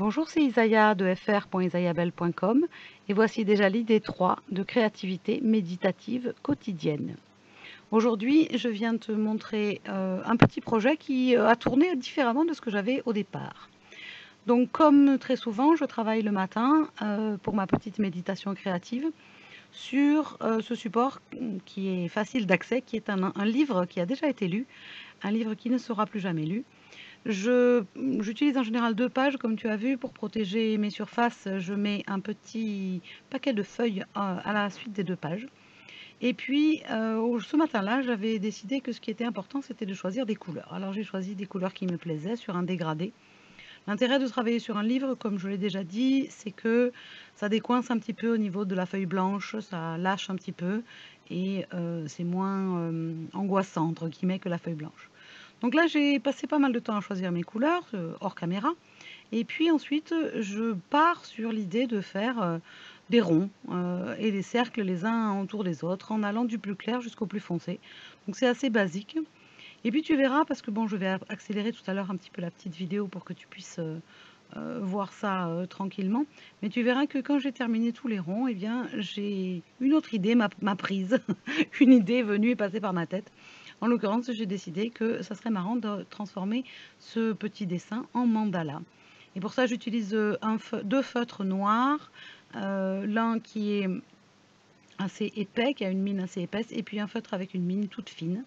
Bonjour, c'est Isaya de fr.isayabelle.com et voici déjà l'idée 3 de créativité méditative quotidienne. Aujourd'hui, je viens de te montrer un petit projet qui a tourné différemment de ce que j'avais au départ. Donc comme très souvent, je travaille le matin pour ma petite méditation créative sur ce support qui est facile d'accès, qui est un livre qui a déjà été lu, un livre qui ne sera plus jamais lu. J'utilise en général 2 pages, comme tu as vu, pour protéger mes surfaces. Je mets un petit paquet de feuilles à la suite des 2 pages. Et puis, ce matin-là, j'avais décidé que ce qui était important, c'était de choisir des couleurs. Alors j'ai choisi des couleurs qui me plaisaient sur un dégradé. L'intérêt de travailler sur un livre, comme je l'ai déjà dit, c'est que ça décoince un petit peu au niveau de la feuille blanche, ça lâche un petit peu et c'est moins angoissant, entre guillemets, que la feuille blanche. Donc là, j'ai passé pas mal de temps à choisir mes couleurs, hors caméra. Et puis ensuite, je pars sur l'idée de faire des ronds et des cercles les uns autour des autres, en allant du plus clair jusqu'au plus foncé. Donc c'est assez basique. Et puis tu verras, parce que bon, je vais accélérer tout à l'heure un petit peu la petite vidéo pour que tu puisses voir ça tranquillement. Mais tu verras que quand j'ai terminé tous les ronds, eh bien, j'ai une autre idée m'a prise. Une idée est venue et passée par ma tête. En l'occurrence, j'ai décidé que ça serait marrant de transformer ce petit dessin en mandala. Et pour ça, j'utilise 2 feutres noirs, l'un qui est assez épais, qui a une mine assez épaisse, et puis un feutre avec une mine toute fine.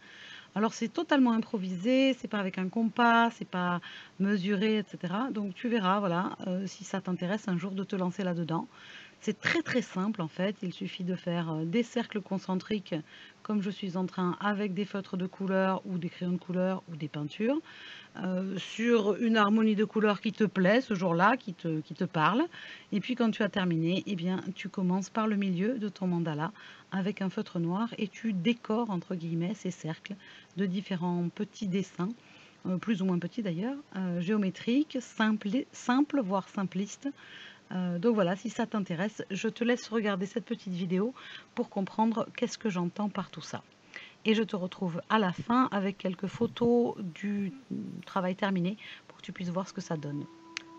Alors c'est totalement improvisé, c'est pas avec un compas, c'est pas mesuré, etc. Donc tu verras, voilà, si ça t'intéresse un jour de te lancer là-dedans. C'est très très simple en fait, il suffit de faire des cercles concentriques comme je suis en train avec des feutres de couleur ou des crayons de couleur ou des peintures, sur une harmonie de couleurs qui te plaît ce jour-là, qui te parle. Et puis quand tu as terminé, eh bien, tu commences par le milieu de ton mandala avec un feutre noir et tu décores entre guillemets ces cercles de différents petits dessins, plus ou moins petits d'ailleurs, géométriques, simples, voire simplistes. Donc voilà, si ça t'intéresse, je te laisse regarder cette petite vidéo pour comprendre qu'est-ce que j'entends par tout ça. Et je te retrouve à la fin avec quelques photos du travail terminé pour que tu puisses voir ce que ça donne.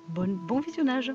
Bon visionnage!